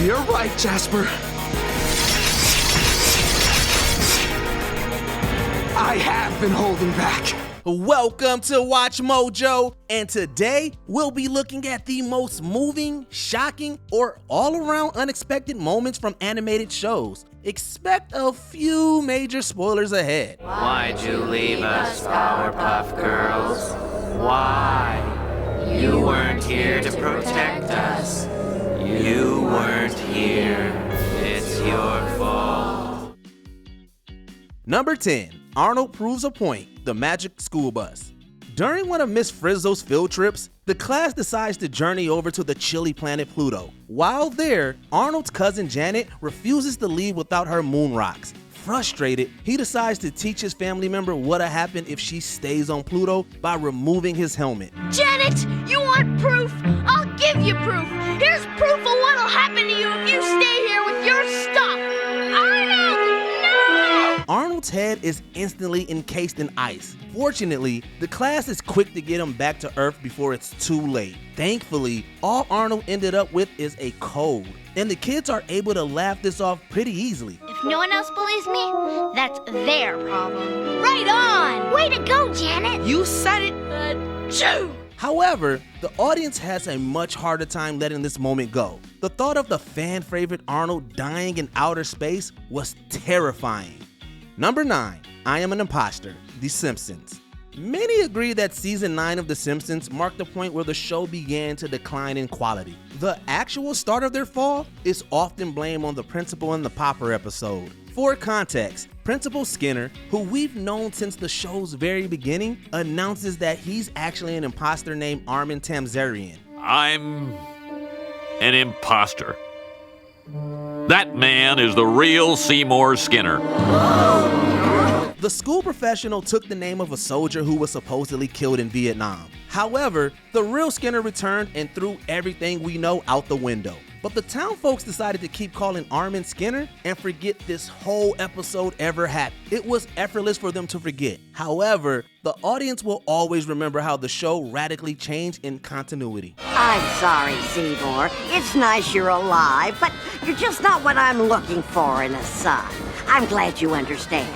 You're right, Jasper. I have been holding back. Welcome to Watch Mojo, and today we'll be looking at the most moving, shocking, or all-around unexpected moments from animated shows. Expect a few major spoilers ahead. Why'd you leave us, Powerpuff Girls? Why? You weren't here to protect us. You weren't here. It's your fault. Number 10. Arnold proves a point, the magic school bus. During one of Miss Frizzle's field trips, the class decides to journey over to the chilly planet Pluto. While there, Arnold's cousin Janet refuses to leave without her moon rocks. Frustrated, he decides to teach his family member what'll happen if she stays on Pluto by removing his helmet. Janet, you want proof? I'll give you proof. Here's proof of what'll happen to you if you stay here with your stuff. Arnold, no! Arnold's head is instantly encased in ice. Fortunately, the class is quick to get him back to Earth before it's too late. Thankfully, all Arnold ended up with is a cold, and the kids are able to laugh this off pretty easily. If no one else believes me, that's their problem. Right on! Way to go, Janet! You said it, Achoo! However, the audience has a much harder time letting this moment go. The thought of the fan favorite Arnold dying in outer space was terrifying. Number 9. I Am an Impostor, The Simpsons. Many agree that season 9 of The Simpsons marked the point where the show began to decline in quality. The actual start of their fall is often blamed on the Principal and the Popper episode. For context, Principal Skinner, who we've known since the show's very beginning, announces that he's actually an imposter named Armin Tamzarian. I'm an imposter. That man is the real Seymour Skinner. The school professional took the name of a soldier who was supposedly killed in Vietnam. However, the real Skinner returned and threw everything we know out the window. But the town folks decided to keep calling Armin Skinner and forget this whole episode ever happened. It was effortless for them to forget. However, the audience will always remember how the show radically changed in continuity. I'm sorry, Seymour. It's nice you're alive, but you're just not what I'm looking for in a son. I'm glad you understand.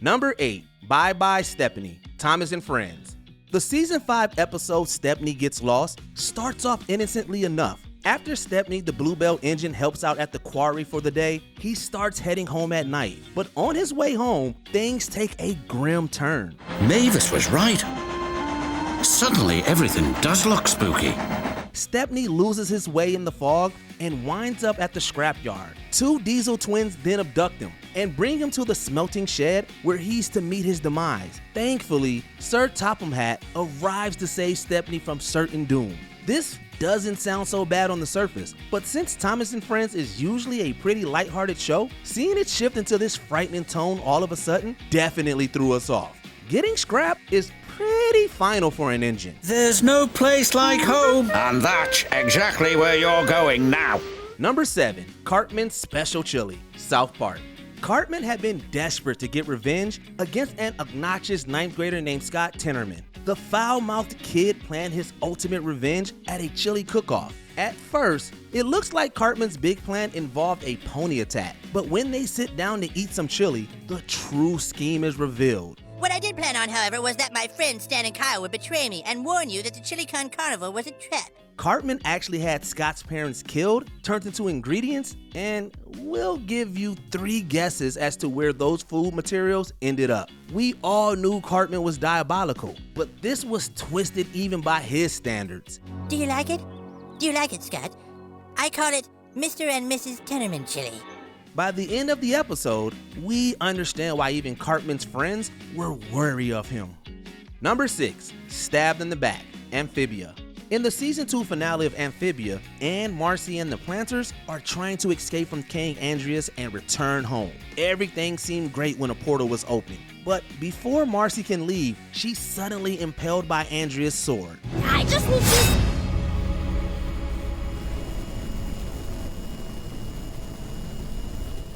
Number 8. Byebye Stephanie, Thomas and Friends. The season 5 episode Stephanie Gets Lost starts off innocently enough. After Stephanie, the Bluebell engine, helps out at the quarry for the day, he starts heading home at night. But on his way home, things take a grim turn. Mavis was right. Suddenly, everything does look spooky. Stephanie loses his way in the fog and winds up at the scrapyard. Two Diesel twins then abduct him and bring him to the smelting shed where he's to meet his demise. Thankfully, Sir Topham Hatt arrives to save Stephanie from certain doom. This doesn't sound so bad on the surface, but since Thomas and Friends is usually a pretty lighthearted show, seeing it shift into this frightening tone all of a sudden definitely threw us off. Getting scrapped is pretty final for an engine. There's no place like home. And that's exactly where you're going now. Number 7. Cartman's Special Chili, South Park. Cartman had been desperate to get revenge against an obnoxious 9th grader named Scott Tenorman. The foul-mouthed kid planned his ultimate revenge at a chili cook-off. At first, it looks like Cartman's big plan involved a pony attack, but when they sit down to eat some chili, the true scheme is revealed. What I did plan on, however, was that my friends Stan and Kyle would betray me and warn you that the Chili Con Carnival was a trap. Cartman actually had Scott's parents killed, turned into ingredients, and we'll give you 3 guesses as to where those food materials ended up. We all knew Cartman was diabolical, but this was twisted even by his standards. Do you like it? Do you like it, Scott? I call it Mr. and Mrs. Tenorman chili. By the end of the episode, we understand why even Cartman's friends were wary of him. Number 6, Stabbed in the Back, Amphibia. In the season 2 finale of Amphibia, Anne, Marcy, and the Planters are trying to escape from King Andreas and return home. Everything seemed great when a portal was opened, but before Marcy can leave, she's suddenly impaled by Andreas' sword. I just need to...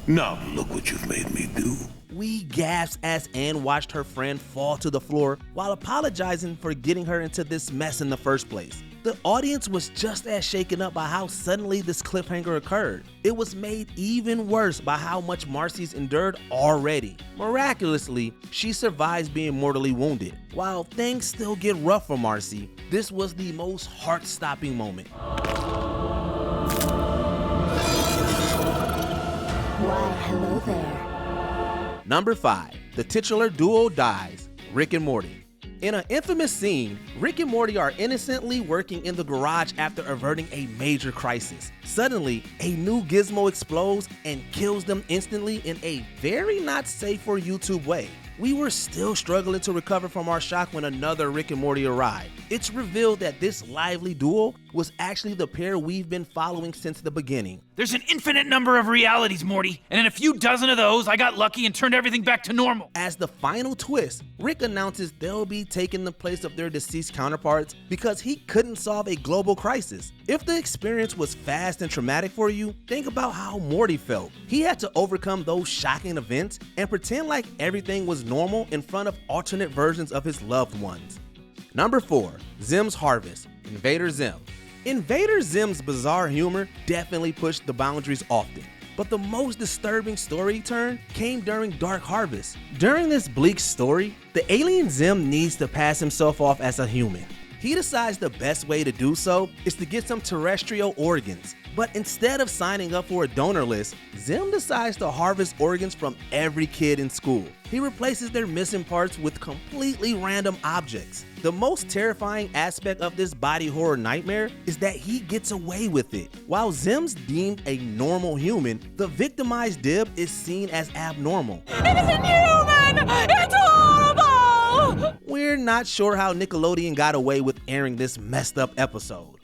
Now look what you've made me do. We gasped as Anne watched her friend fall to the floor while apologizing for getting her into this mess in the first place. The audience was just as shaken up by how suddenly this cliffhanger occurred. It was made even worse by how much Marcy's endured already. Miraculously, she survives being mortally wounded. While things still get rough for Marcy, this was the most heart-stopping moment. Why, hello there. Number 5. The titular duo dies. Rick and Morty. In an infamous scene, Rick and Morty are innocently working in the garage after averting a major crisis. Suddenly, a new gizmo explodes and kills them instantly in a very not safe for YouTube way. We were still struggling to recover from our shock when another Rick and Morty arrived. It's revealed that this lively duo was actually the pair we've been following since the beginning. There's an infinite number of realities, Morty, and in a few dozen of those, I got lucky and turned everything back to normal. As the final twist, Rick announces they'll be taking the place of their deceased counterparts because he couldn't solve a global crisis. If the experience was fast and traumatic for you, think about how Morty felt. He had to overcome those shocking events and pretend like everything was normal in front of alternate versions of his loved ones. Number 4. Zims Harvest. Invader Zim. Invader Zim's bizarre humor definitely pushed the boundaries often. But the most disturbing story turn came during Dark Harvest. During this bleak story, the alien Zim needs to pass himself off as a human. He decides the best way to do so is to get some terrestrial organs. But instead of signing up for a donor list, Zim decides to harvest organs from every kid in school. He replaces their missing parts with completely random objects. The most terrifying aspect of this body horror nightmare is that he gets away with it. While Zim's deemed a normal human, the victimized Dib is seen as abnormal. It isn't human! It's horrible! We're not sure how Nickelodeon got away with airing this messed up episode.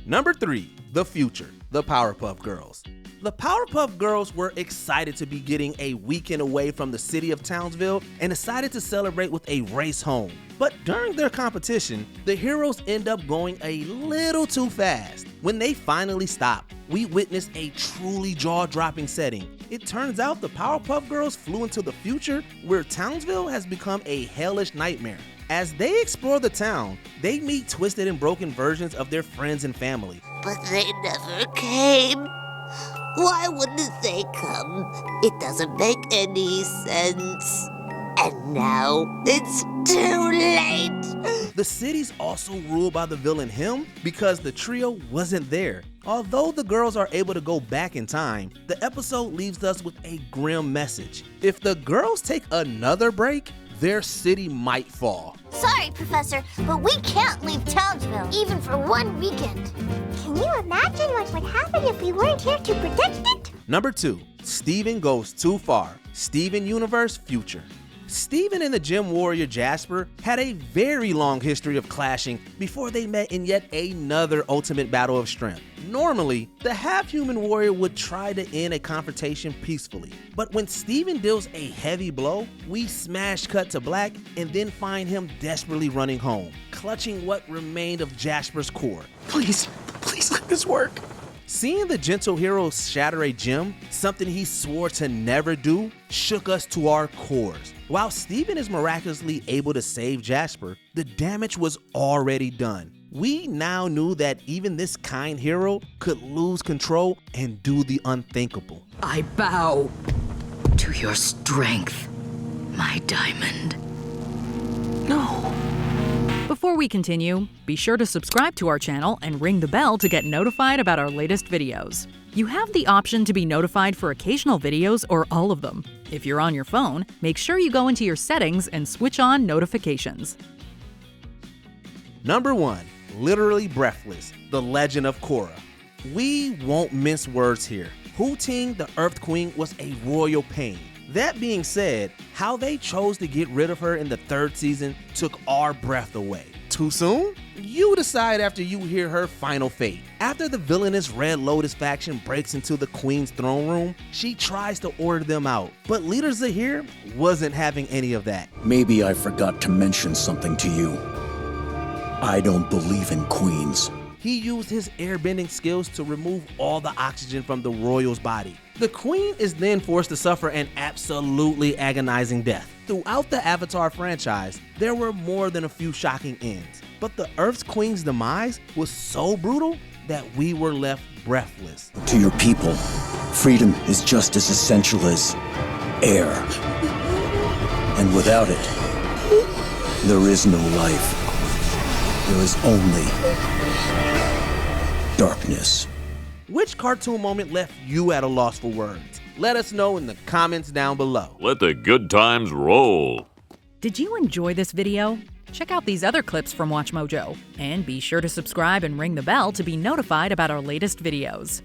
Number 3. The future. The Powerpuff Girls. The Powerpuff Girls were excited to be getting a weekend away from the city of Townsville and decided to celebrate with a race home. But during their competition, the heroes end up going a little too fast. When they finally stop, we witness a truly jaw-dropping setting. It turns out the Powerpuff Girls flew into the future where Townsville has become a hellish nightmare. As they explore the town, they meet twisted and broken versions of their friends and family. But they never came. Why wouldn't they come? It doesn't make any sense. And now it's too late. The city's also ruled by the villain him because the trio wasn't there. Although the girls are able to go back in time, the episode leaves us with a grim message. If the girls take another break, their city might fall. Sorry, Professor, but we can't leave Townsville, even for one weekend. Can you imagine what would happen if we weren't here to protect it? Number 2. Steven Goes Too Far. Steven Universe Future. Steven and the gym warrior Jasper had a very long history of clashing before they met in yet another ultimate battle of strength. Normally, the half-human warrior would try to end a confrontation peacefully, but when Steven deals a heavy blow, we smash cut to black and then find him desperately running home, clutching what remained of Jasper's core. Please let this work. Seeing the gentle hero shatter a gym, something he swore to never do, shook us to our cores. While Steven is miraculously able to save Jasper, the damage was already done. We now knew that even this kind hero could lose control and do the unthinkable. I bow to your strength, my diamond. No. Before we continue, be sure to subscribe to our channel and ring the bell to get notified about our latest videos. You have the option to be notified for occasional videos or all of them. If you're on your phone, make sure you go into your settings and switch on notifications. Number 1. Literally Breathless, The Legend of Korra. We won't mince words here. Hu-Ting, the Earth Queen, was a royal pain. That being said, how they chose to get rid of her in the 3rd season took our breath away. Too soon? You decide after you hear her final fate. After the villainous Red Lotus faction breaks into the Queen's throne room, she tries to order them out. But Leader Zahir wasn't having any of that. Maybe I forgot to mention something to you. I don't believe in queens. He used his airbending skills to remove all the oxygen from the royal's body. The queen is then forced to suffer an absolutely agonizing death. Throughout the Avatar franchise, there were more than a few shocking ends, But the Earth's Queen's demise was so brutal that we were left breathless. To your people, freedom is just as essential as air. And without it, there is no life. There is only darkness. Which cartoon moment left you at a loss for words? Let us know in the comments down below. Let the good times roll. Did you enjoy this video? Check out these other clips from WatchMojo, and be sure to subscribe and ring the bell to be notified about our latest videos.